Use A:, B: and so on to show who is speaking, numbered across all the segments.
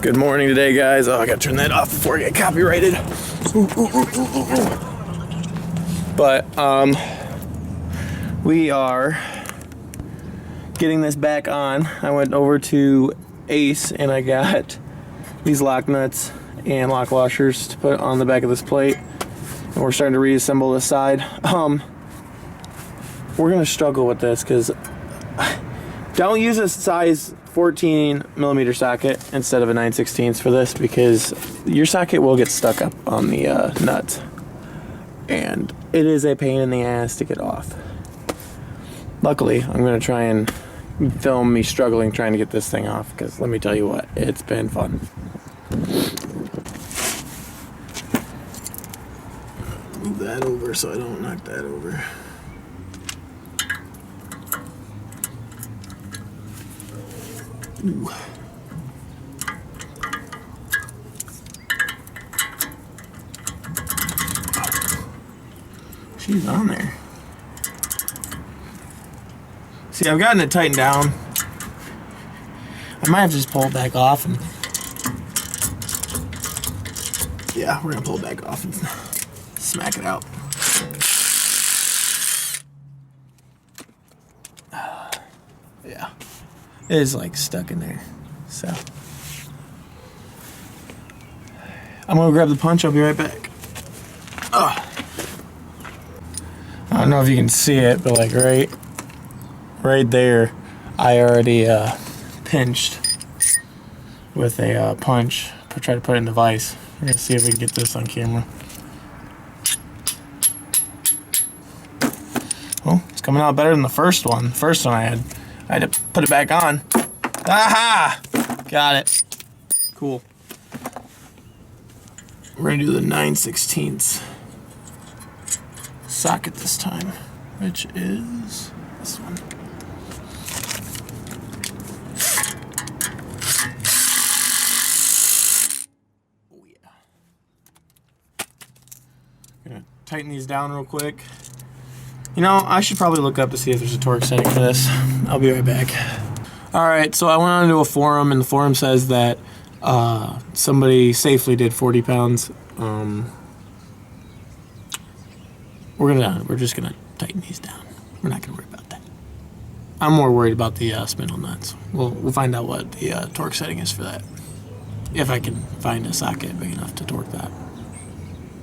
A: Good morning today, guys. Oh, I gotta turn that off before I get copyrighted. But we are getting this back on. I went over to Ace and I got these lock nuts and lock washers to put on the back of this plate, and we're starting to reassemble this side. We're gonna struggle with this because don't use a size 14 millimeter socket instead of a 9/16 for this, because your socket will get stuck up on the nuts and it is a pain in the ass to get off. Luckily, I'm gonna try and film me struggling trying to get this thing off, because let me tell you what, it's been fun. Move that over so I don't knock that over. Ooh. She's on there. See, I've gotten it tightened down. I might have to just pull it back off and... yeah, we're gonna pull it back off and smack it out. Yeah. It is like stuck in there, so I'm gonna grab the punch. I'll be right back. I don't know if you can see it, but like right there, I already pinched with a punch to try to put it in the vise. We're gonna see if we can get this on camera. Well, it's coming out better than the first one. The first one I had to put it back on. Aha! Got it. Cool. We're gonna do the 9/16 socket this time, which is this one. Oh yeah. Gonna tighten these down real quick. You know, I should probably look up to see if there's a torque setting for this. I'll be right back. Alright, so I went onto a forum, and the forum says that somebody safely did 40 pounds. We're just gonna tighten these down. We're not gonna worry about that. I'm more worried about the spindle nuts. We'll find out what the torque setting is for that, if I can find a socket big enough to torque that.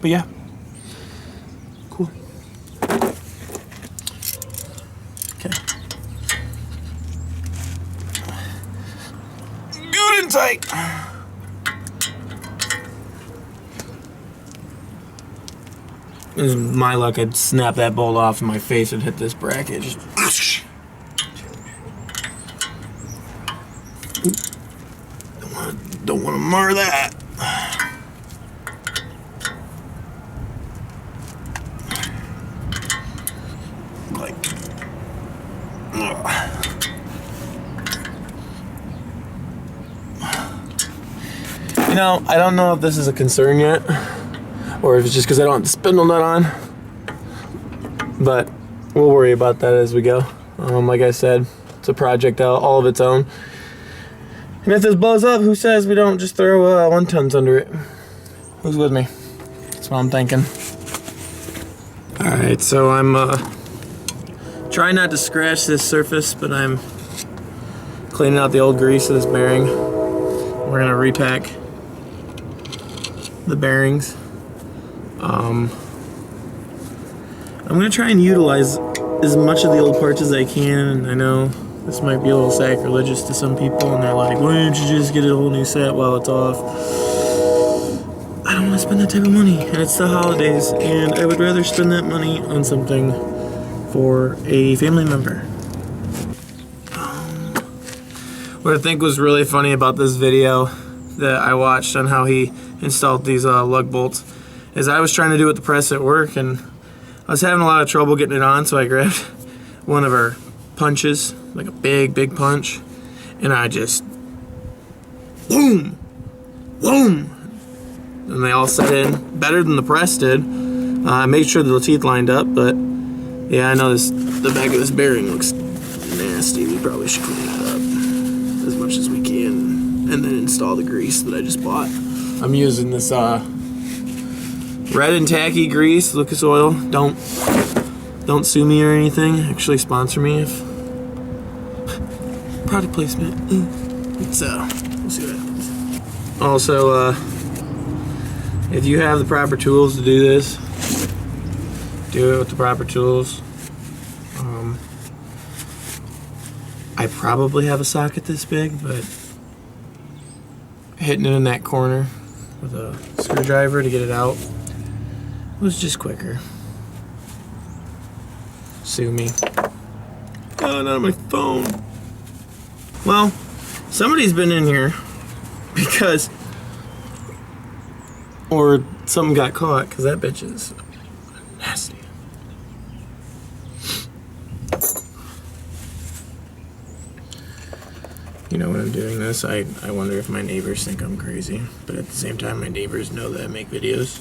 A: But yeah, cool. Okay. Good and tight. This is my luck, I'd snap that bolt off and my face would hit this bracket. Just don't want to mar that. Like, you know, I don't know if this is a concern yet, or if it's just because I don't have the spindle nut on, but we'll worry about that as we go. Like I said, it's a project all of its own. And if this blows up, who says we don't just throw 1-tons under it? Who's with me? That's what I'm thinking. Alright, so I'm trying not to scratch this surface, but I'm cleaning out the old grease of this bearing. We're going to repack the bearings. I'm going to try and utilize as much of the old parts as I can, and I know this might be a little sacrilegious to some people, and they're like, why don't you just get a whole new set while it's off? I don't want to spend that type of money, and it's the holidays, and I would rather spend that money on something for a family member. What I think was really funny about this video that I watched on how he installed these lug bolts is I was trying to do it with the press at work, and I was having a lot of trouble getting it on, so I grabbed one of our punches, like a big punch, and I just boom, boom, and they all set in better than the press did. I made sure the teeth lined up, but yeah, I know the back of this bearing looks nasty. We probably should clean that up as much as we can. and then install the grease that I just bought. I'm using this Red and Tacky grease, Lucas Oil. Don't sue me or anything. Actually sponsor me if product placement. So we'll see what happens. Also, if you have the proper tools to do this, do it with the proper tools. I probably have a socket this big, but hitting it in that corner with a screwdriver to get it out was just quicker. Sue me. Oh, not on my phone. Well, somebody's been in here because, or something got caught because that bitch is nasty. You know, when I'm doing this, I wonder if my neighbors think I'm crazy, but at the same time, my neighbors know that I make videos.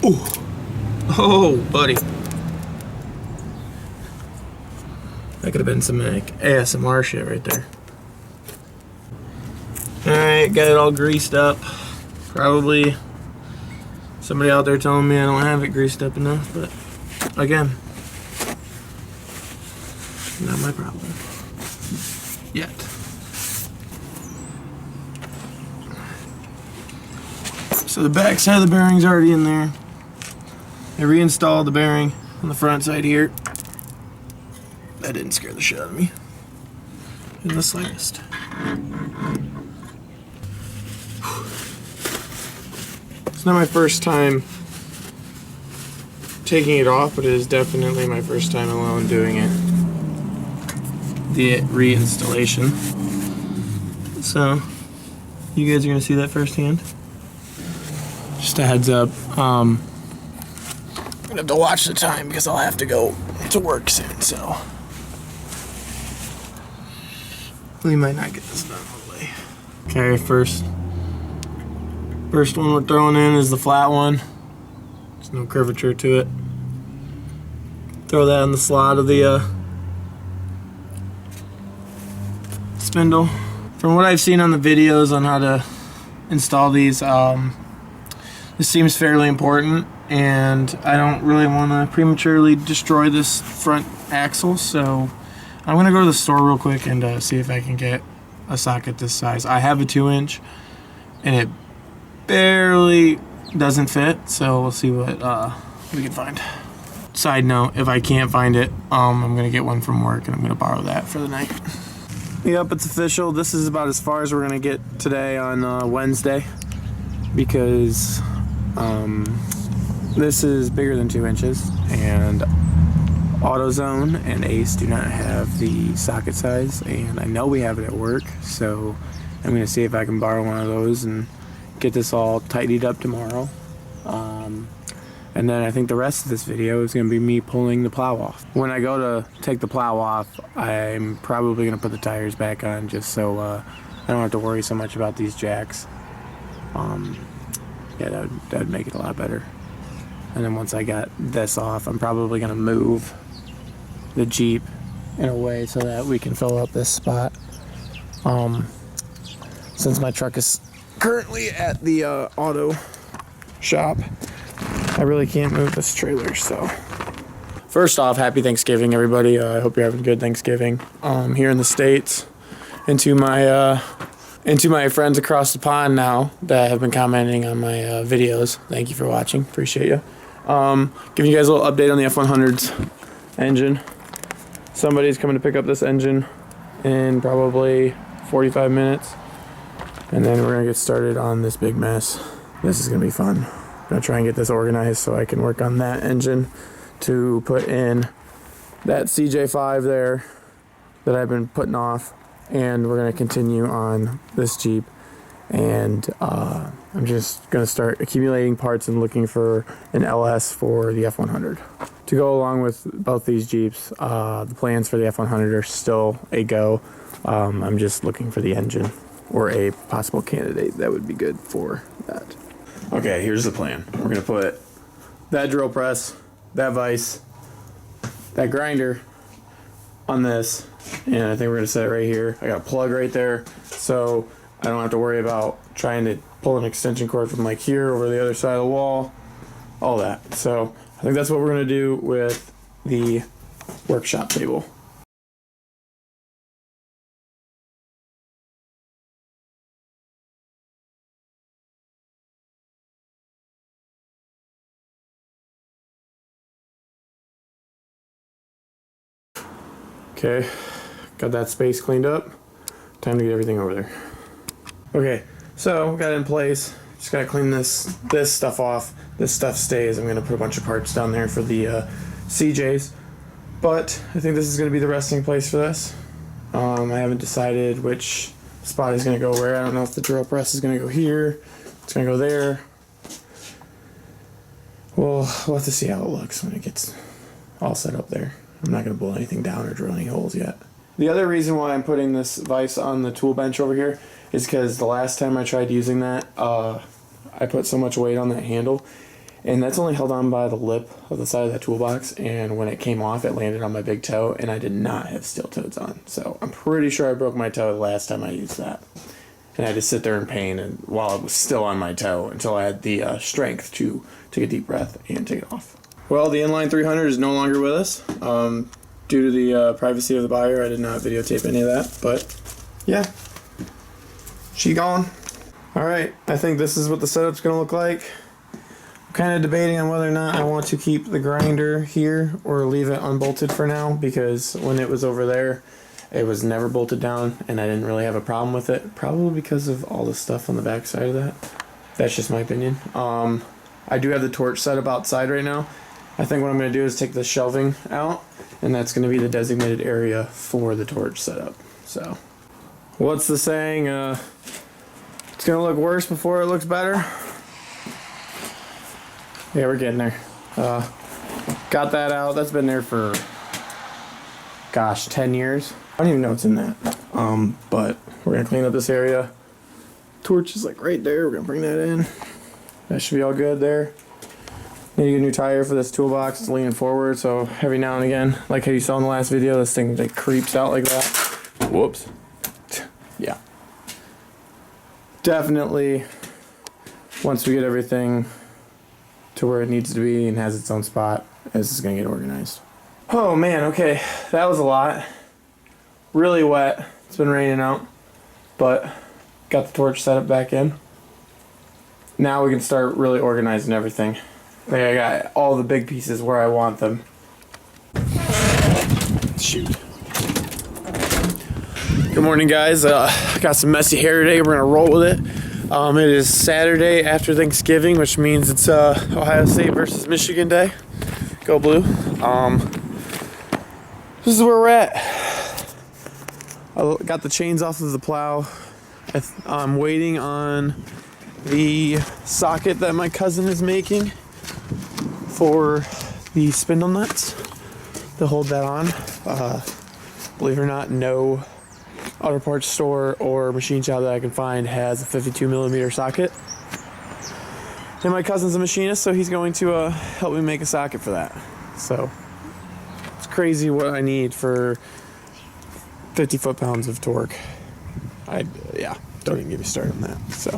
A: Ooh. Oh, buddy. That could have been some ASMR shit right there. Alright, got it all greased up. Probably somebody out there telling me I don't have it greased up enough, but again, not my problem. Yet. So the back side of the bearing's already in there. I reinstalled the bearing on the front side here. That didn't scare the shit out of me in the slightest. It's not my first time taking it off, but it is definitely my first time alone doing it. The reinstallation. So, you guys are gonna see that firsthand. Just a heads up. I'm gonna have to watch the time because I'll have to go to work soon, so we might not get this done all the way. Okay, first one we're throwing in is the flat one. There's no curvature to it. Throw that in the slot of the spindle. From what I've seen on the videos on how to install these, this seems fairly important, and I don't really want to prematurely destroy this front axle, so I'm going to go to the store real quick and see if I can get a socket this size. I have a 2-inch, and it barely doesn't fit, so we'll see what we can find. Side note, if I can't find it, I'm going to get one from work, and I'm going to borrow that for the night. Yep, it's official. This is about as far as we're going to get today on Wednesday, because this is bigger than 2 inches, and AutoZone and Ace do not have the socket size, and I know we have it at work, so I'm going to see if I can borrow one of those and get this all tidied up tomorrow. And then I think the rest of this video is going to be me pulling the plow off. When I go to take the plow off, I'm probably going to put the tires back on just so I don't have to worry so much about these jacks. Yeah, that would make it a lot better. And then once I got this off, I'm probably going to move the Jeep in a way so that we can fill up this spot. Since my truck is currently at the auto shop, I really can't move this trailer, so. First off, happy Thanksgiving, everybody. I hope you're having a good Thanksgiving here in the States. And to my friends across the pond now that have been commenting on my videos, thank you for watching. Appreciate you. Giving you guys a little update on the F100's engine. Somebody's coming to pick up this engine in probably 45 minutes. And then we're going to get started on this big mess. This is going to be fun. I'm going to try and get this organized so I can work on that engine to put in that CJ5 there that I've been putting off. And we're going to continue on this Jeep. And I'm just going to start accumulating parts and looking for an LS for the F100. To go along with both these Jeeps, the plans for the F100 are still a go. I'm just looking for the engine or a possible candidate that would be good for that. Okay, here's the plan. We're going to put that drill press, that vise, that grinder, on this, and I think we're gonna set it right here. I got a plug right there, so I don't have to worry about trying to pull an extension cord from like here over the other side of the wall, all that. So I think that's what we're gonna do with the workshop table. Okay, got that space cleaned up. Time to get everything over there. Okay, so got it in place. Just gotta clean this stuff off. This stuff stays. I'm gonna put a bunch of parts down there for the CJs. But I think this is gonna be the resting place for this. I haven't decided which spot is gonna go where. I don't know if the drill press is gonna go here. It's gonna go there. Well, we'll have to see how it looks when it gets all set up there. I'm not going to blow anything down or drill any holes yet. The other reason why I'm putting this vise on the tool bench over here is because the last time I tried using that, I put so much weight on that handle, and that's only held on by the lip of the side of that toolbox, and when it came off, it landed on my big toe, and I did not have steel toes on. So I'm pretty sure I broke my toe the last time I used that. And I had to sit there in pain and while it was still on my toe until I had the strength to take a deep breath and take it off. Well, the Inline 300 is no longer with us. Due to the privacy of the buyer, I did not videotape any of that, but yeah, she gone. All right, I think this is what the setup's gonna look like. I'm kind of debating on whether or not I want to keep the grinder here or leave it unbolted for now, because when it was over there, it was never bolted down and I didn't really have a problem with it, probably because of all the stuff on the back side of that. That's just my opinion. I do have the torch set up outside right now. I think what I'm going to do is take the shelving out, and that's going to be the designated area for the torch setup. So, what's the saying? It's going to look worse before it looks better. Yeah, we're getting there. Got that out. That's been there for, gosh, 10 years. I don't even know what's in that. But we're going to clean up this area. Torch is like right there. We're going to bring that in. That should be all good there. Need to get a new tire for this toolbox. It's leaning forward, so every now and again, like how you saw in the last video, this thing like creeps out like that. Whoops. Yeah. Definitely, once we get everything to where it needs to be and has its own spot, this is going to get organized. Oh man, okay. That was a lot. Really wet. It's been raining out, but got the torch set up back in. Now we can start really organizing everything. I got all the big pieces where I want them. Shoot. Good morning, guys. Got some messy hair today. We're gonna roll with it. It is Saturday after Thanksgiving, which means it's Ohio State versus Michigan Day. Go Blue. This is where we're at. I got the chains off of the plow. I'm waiting on the socket that my cousin is making for the spindle nuts to hold that on. Believe it or not, no auto parts store or machine shop that I can find has a 52mm socket. And my cousin's a machinist, so he's going to help me make a socket for that. So it's crazy what I need for 50 foot-pounds of torque. Yeah, don't even get me started on that. So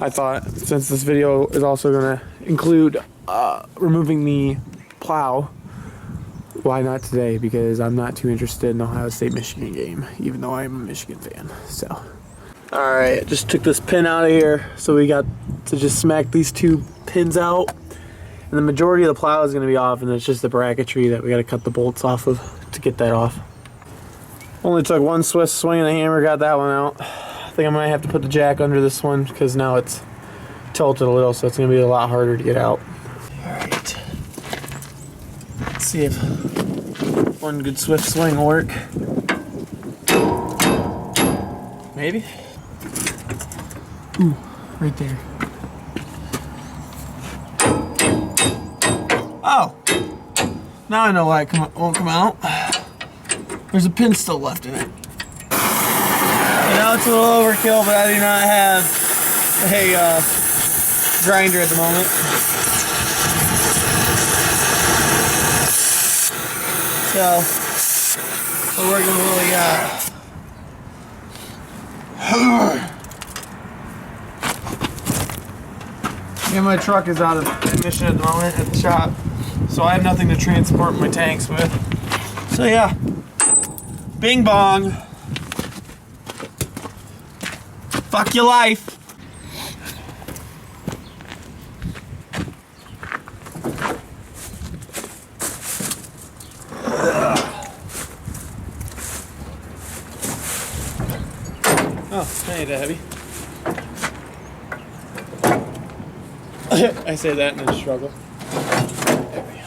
A: I thought, since this video is also going to include removing the plow, why not today? Because I'm not too interested in the Ohio State-Michigan game, even though I'm a Michigan fan. So, all right, just took this pin out of here, so we got to just smack these two pins out, and the majority of the plow is going to be off, and it's just the bracketry that we got to cut the bolts off of to get that off. Only took one swift swing of the hammer, got that one out. I think I might have to put the jack under this one because now it's tilted a little, so it's going to be a lot harder to get out. Alright. Let's see if one good swift swing will work. Maybe? Ooh, right there. Oh! Now I know why it won't come out. There's a pin still left in it. I know it's a little overkill, but I do not have a grinder at the moment. So, We're working with what we got. And my truck is out of emission at the moment at the shop, so I have nothing to transport my tanks with. So yeah, bing bong. Fuck your life. Oh, that ain't that heavy. I say that and then struggle. There we go.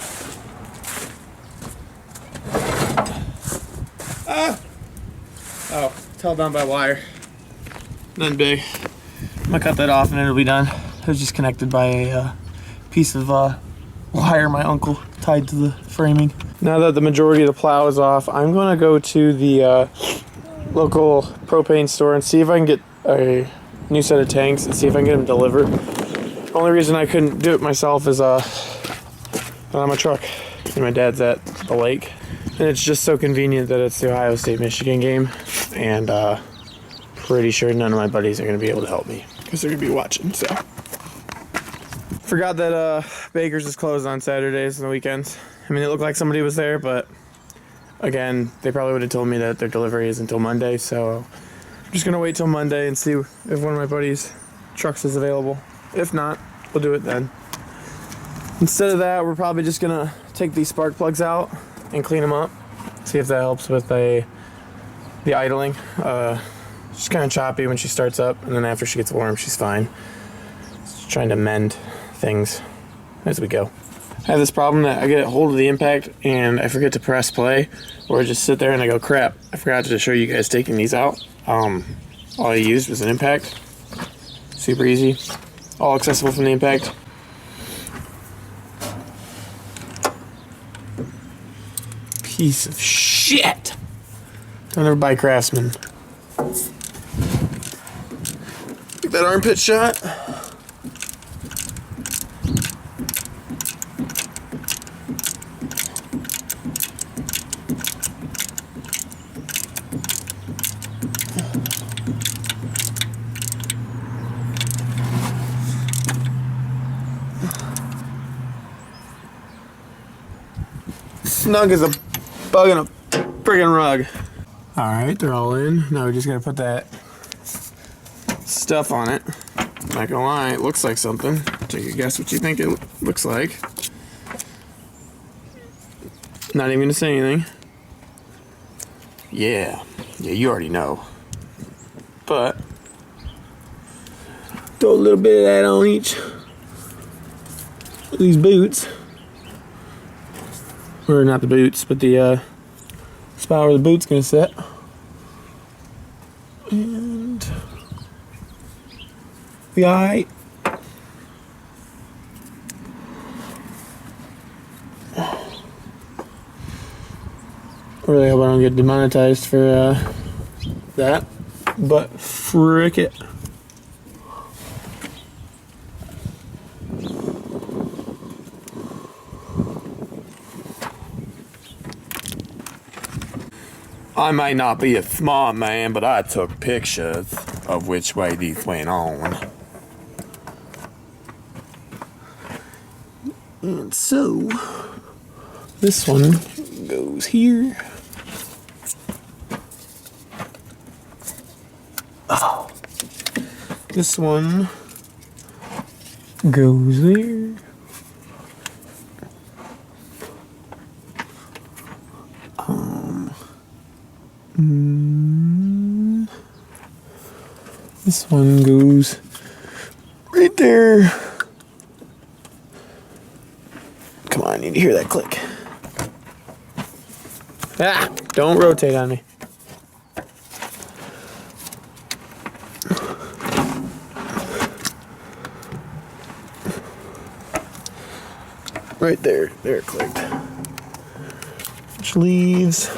A: Ah! Oh, it's held on by wire. Nothing big. I'm gonna cut that off and it'll be done. It was just connected by a piece of wire my uncle tied to the framing. Now that the majority of the plow is off, I'm gonna go to the local propane store and see if I can get a new set of tanks and see if I can get them delivered. The only reason I couldn't do it myself is I'm a truck and my dad's at the lake, and it's just so convenient that it's the Ohio State Michigan game, and pretty sure none of my buddies are going to be able to help me because they're going to be watching. So forgot that Baker's is closed on Saturdays and the weekends. I mean, it looked like somebody was there, but again, they probably would have told me that their delivery is until Monday, so I'm just going to wait till Monday and see if one of my buddies' trucks is available. If not, we'll do it then. Instead of that, we're probably just going to take these spark plugs out and clean them up, see if that helps with the idling. She's kind of choppy when she starts up, and then after she gets warm, she's fine. Just trying to mend things as we go. I have this problem that I get a hold of the impact and I forget to press play, or I just sit there and I go, crap, I forgot to show you guys taking these out. All I used was an impact. Super easy. All accessible from the impact. Piece of shit. Don't ever buy Craftsman. Take that armpit shot. Snug as a bug in a friggin' rug. Alright, they're all in. Now we're just gonna put that stuff on it. Not gonna lie, it looks like something. Take a guess what you think it looks like. Not even gonna say anything. Yeah, you already know. But throw a little bit of that on each of these boots. Or not the boots, but the spot where the boot's gonna sit. And be alright. Really hope I don't get demonetized for that, but frick it. I might not be a smart man, but I took pictures of which way these went on. And so, this one goes here. Oh. This one goes there. This one goes right there. Come on, I need to hear that click. Ah, don't rotate on me. Right there, there it clicked. Which leaves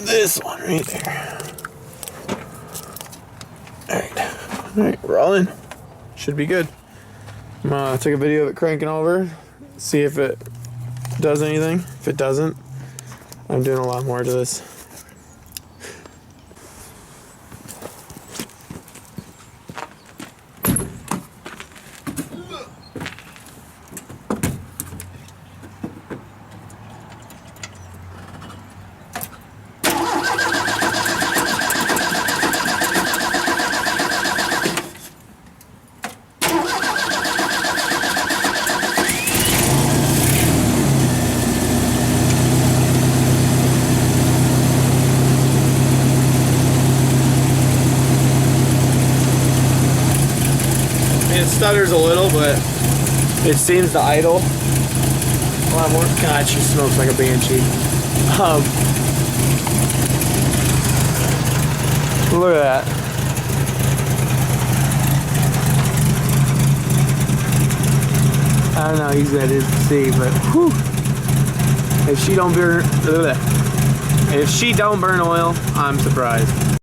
A: this one right there. Alright, we're all in. Should be good. I'm gonna take a video of it cranking over, see if it does anything. If it doesn't, I'm doing a lot more to this. It stutters a little, but it seems to idle a lot more. God, she smokes like a banshee. Look at that. I don't know how easy that is to see, but whew. If she don't burn oil, I'm surprised.